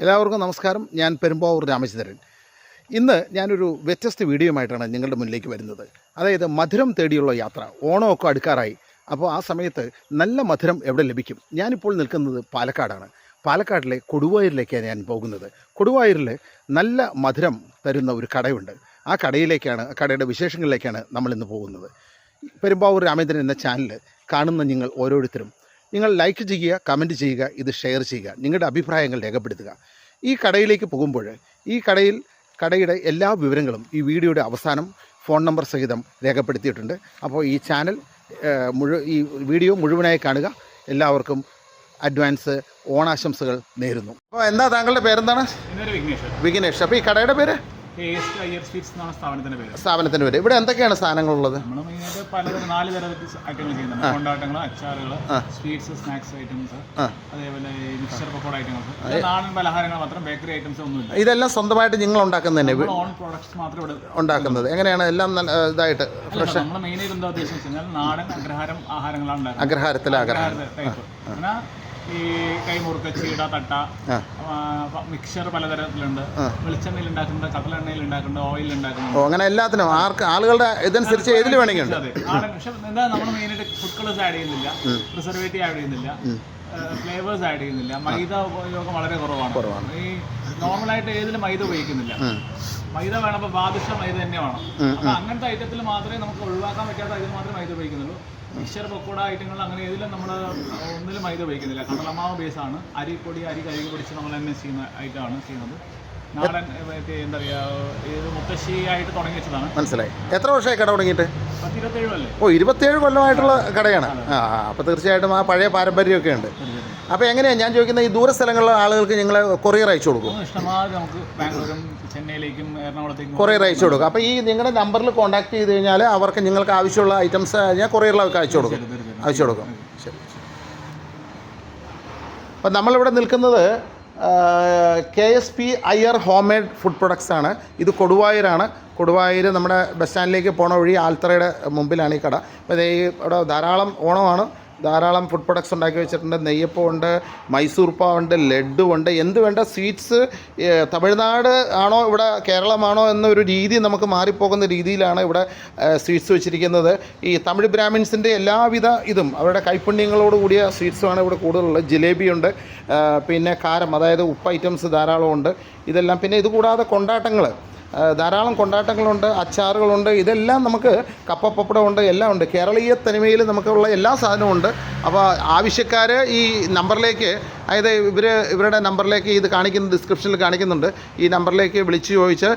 എല്ലാവർക്കും നമസ്കാരം. ഞാൻ പെരുമ്പാവൂർ രാമചന്ദ്രൻ. ഇന്ന് ഞാനൊരു വ്യത്യസ്ത വീഡിയോയുമായിട്ടാണ് നിങ്ങളുടെ മുന്നിലേക്ക് വരുന്നത്. അതായത് മധുരം തേടിയുള്ള യാത്ര. ഓണമൊക്കെ അടുക്കാറായി. അപ്പോൾ ആ സമയത്ത് നല്ല മധുരം എവിടെ ലഭിക്കും? ഞാനിപ്പോൾ നിൽക്കുന്നത് പാലക്കാടാണ്. പാലക്കാടിലെ കൊടുവായൂരിലേക്കാണ് ഞാൻ പോകുന്നത്. കൊടുവായൂരിൽ നല്ല മധുരം തരുന്ന ഒരു കടയുണ്ട്. ആ കടയുടെ വിശേഷങ്ങളിലേക്കാണ് നമ്മളിന്ന് പോകുന്നത്. പെരുമ്പാവൂർ രാമചന്ദ്രൻ എന്ന ചാനൽ കാണുന്ന നിങ്ങൾ ഓരോരുത്തരും നിങ്ങൾ ലൈക്ക് ചെയ്യുക, കമൻറ്റ് ചെയ്യുക, ഇത് ഷെയർ ചെയ്യുക, നിങ്ങളുടെ അഭിപ്രായങ്ങൾ രേഖപ്പെടുത്തുക. ഈ കടയിലേക്ക് പോകുമ്പോൾ ഈ കടയുടെ എല്ലാ വിവരങ്ങളും ഈ വീഡിയോയുടെ അവസാനം ഫോൺ നമ്പർ സഹിതം രേഖപ്പെടുത്തിയിട്ടുണ്ട്. അപ്പോൾ ഈ ചാനൽ ഈ വീഡിയോ മുഴുവനായി കാണുക. എല്ലാവർക്കും അഡ്വാൻസ് ഓണാശംസകൾ നേരുന്നു. അപ്പോൾ എന്താ താങ്കളുടെ പേരെന്താണ്? വിഘ്നേഷ്. അപ്പോൾ ഈ കടയുടെ പേര്? സ്ഥാപനത്തിൻ്റെ പേര്. ഇവിടെ എന്തൊക്കെയാണ് സാധനങ്ങളുള്ളത്? നമ്മൾ മെയിനായിട്ട് പലതരം 4 തരം ഐറ്റങ്ങൾ ചെയ്യുന്നുണ്ട്. കൊണ്ടാട്ടങ്ങൾ, അച്ചാറുകൾ, സ്വീറ്റ്സ്, സ്നാക്സ് ഐറ്റംസ്, അതേപോലെ മിക്സർ പക്കോട ഐറ്റംസ്, നാടൻ പലഹാരങ്ങൾ മാത്രം, ബേക്കറി ഐറ്റംസ് ഒന്നുമില്ല. ഇതെല്ലാം സ്വന്തമായിട്ട് നിങ്ങൾ ഉണ്ടാക്കുന്നതന്നെ? ഓൺ പ്രോഡക്ട്സ് മാത്രം ഇവിടെ ഉണ്ടാക്കുന്നത്. എങ്ങനെയാണ്? എല്ലാം ഇതായിട്ട് ഫ്രഷ്? നമ്മൾ മെയിനായിട്ട് എന്താ ഉദ്ദേശിച്ചാൽ നാടൻ അഗ്രഹാരം ആഹാരങ്ങളാണ് ഉണ്ടാക്കുന്നത്. അഗ്രഹാരത്തിലെ ടൈപ്പ്. പിന്നെ ഈ കൈമുറുക്ക, ചീട, തട്ട, മിക്സർ പലതരത്തിലുണ്ട്. വെളിച്ചെണ്ണയിൽ ഉണ്ടാക്കുന്നുണ്ട്, കടലെണ്ണയിൽ ഉണ്ടാക്കുന്നുണ്ട്, ഓയിൽ ഉണ്ടാക്കുന്നുണ്ട്. അങ്ങനെ എല്ലാത്തിനും ആളുകളുടെ ഇതനുസരിച്ച് ഏതിൽ വേണമെങ്കിൽ. പക്ഷെ എന്താ നമ്മൾ മെയിനായിട്ട് ഫുഡ് കളേഴ്സ് ആഡ് ചെയ്യുന്നില്ല, പ്രിസർവേറ്റീവ് ആഡ് ചെയ്യുന്നില്ല, ഫ്ലേവേഴ്സ് ആഡ് ചെയ്യുന്നില്ല. മൈദ ഉപയോഗം വളരെ കുറവാണ്. ഈ നോർമലായിട്ട് ഏതിലും മൈദ ഉപയോഗിക്കുന്നില്ല. മൈദ വേണം, അപ്പോൾ ബാദുഷ മൈദ തന്നെ വേണം. അപ്പോൾ അങ്ങനത്തെ ഐറ്റത്തിൽ മാത്രമേ നമുക്ക് ഒഴിവാക്കാൻ പറ്റാത്ത ഐറ്റം മാത്രമേ മൈദ ഉപയോഗിക്കുന്നുള്ളൂ. മിക്സർ പക്കോട ഐറ്റങ്ങൾ അങ്ങനെ ഏതിലും നമ്മൾ ഒന്നിലും മൈദ ഉപയോഗിക്കുന്നില്ല. കടലമാവ് ബേസാണ്. അരി കഴുകി പൊടിച്ച് നമ്മൾ തന്നെ ചെയ്യുന്ന ഐറ്റമാണ് ചെയ്യുന്നത്. നാടൻ എന്താ പറയുക, ഇത് മുത്തശ്ശിയായിട്ട് തുടങ്ങി വെച്ചതാണ്. മനസ്സിലായി. എത്ര വർഷമായി കട തുടങ്ങിയിട്ട്? 27 കൊല്ലം. 27 കൊല്ലമായിട്ടുള്ള കടയാണ്. അപ്പോൾ തീർച്ചയായിട്ടും ആ പഴയ പാരമ്പര്യമൊക്കെ ഉണ്ട്. അപ്പോൾ എങ്ങനെയാണ് ഞാൻ ചോദിക്കുന്നത്, ഈ ദൂര സ്ഥലങ്ങളിലെ ആളുകൾക്ക് നിങ്ങൾ കൊറിയർ അയച്ചു കൊടുക്കും? ഇഷ്ടമാതിരി നമുക്ക് ബാംഗ്ലൂരും ചെന്നൈയിലേക്കും എറണാകുളത്തേക്കും കൊറിയർ അയച്ചു കൊടുക്കും. അപ്പോൾ ഈ നിങ്ങളുടെ നമ്പറിൽ കോൺടാക്ട് ചെയ്ത് കഴിഞ്ഞാൽ അവർക്ക് നിങ്ങൾക്ക് ആവശ്യമുള്ള ഐറ്റംസ് ഞാൻ കൊറിയറിലൊക്കെ അയച്ചു കൊടുക്കും. ശരി. അപ്പം നമ്മളിവിടെ നിൽക്കുന്നത് KSP Iyer home made food products ആണ്. ഇത് കൊടുവായൂരാണ്. കൊടുവായൂർ നമ്മുടെ ബസ് സ്റ്റാൻഡിലേക്ക് പോണ വഴി ആൽത്തറയുടെ മുമ്പിലാണ് ഈ കട. അപ്പോൾ ഇവിടെ ധാരാളം ഓണമാണ്. ധാരാളം ഫുഡ് പ്രൊഡക്ട്സ് ഉണ്ടാക്കി വെച്ചിട്ടുണ്ട്. നെയ്യപ്പം ഉണ്ട്, മൈസൂർപ്പാവ് ഉണ്ട്, ലഡ്ഡു ഉണ്ട്, എന്ത് വേണ്ട സ്വീറ്റ്സ്. തമിഴ്നാട് ആണോ ഇവിടെ കേരളമാണോ എന്നൊരു രീതി നമുക്ക് മാറിപ്പോകുന്ന രീതിയിലാണ് ഇവിടെ സ്വീറ്റ്സ് വെച്ചിരിക്കുന്നത്. ഈ തമിഴ് ബ്രാഹ്മിൻസിൻ്റെ എല്ലാവിധ ഇതും അവരുടെ കൈപ്പുണ്യങ്ങളോട് കൂടിയ സ്വീറ്റ്സുമാണ് ഇവിടെ കൂടുതലുള്ളത്. ജിലേബിയുണ്ട്, പിന്നെ കാരം, അതായത് ഉപ്പ് ഐറ്റംസ് ധാരാളമുണ്ട്. ഇതെല്ലാം. പിന്നെ ഇതുകൂടാതെ കൊണ്ടാട്ടങ്ങൾ, ധാരാളം കൊണ്ടാട്ടങ്ങളുണ്ട്, അച്ചാറുകളുണ്ട്. ഇതെല്ലാം നമുക്ക് കപ്പ പപ്പടമുണ്ട്, എല്ലാം ഉണ്ട്. കേരളീയ തനിമയിൽ നമുക്കുള്ള എല്ലാ സാധനവും ഉണ്ട്. അപ്പോൾ ആവശ്യക്കാർ ഈ നമ്പറിലേക്ക്, അതായത് ഇവരുടെ നമ്പറിലേക്ക്, ഇത് കാണിക്കുന്ന ഡിസ്ക്രിപ്ഷനിൽ കാണിക്കുന്നുണ്ട്, ഈ നമ്പറിലേക്ക് വിളിച്ച് ചോദിച്ച്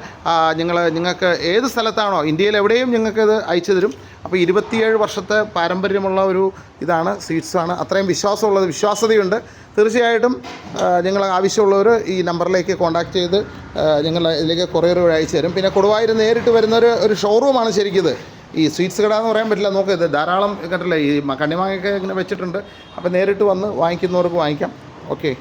നിങ്ങൾക്ക് ഏത് സ്ഥലത്താണോ ഇന്ത്യയിൽ എവിടെയും നിങ്ങൾക്കത് അയച്ചു തരും. അപ്പോൾ 27 വർഷത്തെ പാരമ്പര്യമുള്ള ഒരു ഇതാണ്, സ്വീറ്റ്സാണ്. അത്രയും വിശ്വാസ്യതയുണ്ട്. തീർച്ചയായിട്ടും നിങ്ങൾ ആവശ്യമുള്ളവർ ഈ നമ്പറിലേക്ക് കോൺടാക്ട് ചെയ്ത് നിങ്ങൾ ഇതിലേക്ക് കൊറിയർ വഴി അയച്ചു തരും. പിന്നെ കൊടുവായൂർ നേരിട്ട് വരുന്ന ഒരു ഷോറൂമാണ് ശരിക്കും ഇത്. ഈ സ്വീറ്റ്സ് കട എന്ന് പറയാൻ പറ്റില്ല. നോക്ക്, ഇത് ധാരാളം കണ്ടില്ലേ, ഈ കണ്ണിമാങ്ങയൊക്കെ ഇങ്ങനെ വെച്ചിട്ടുണ്ട്. അപ്പോൾ നേരിട്ട് വന്ന് വാങ്ങിക്കുന്നവർക്ക് വാങ്ങിക്കാം. ഓക്കെ.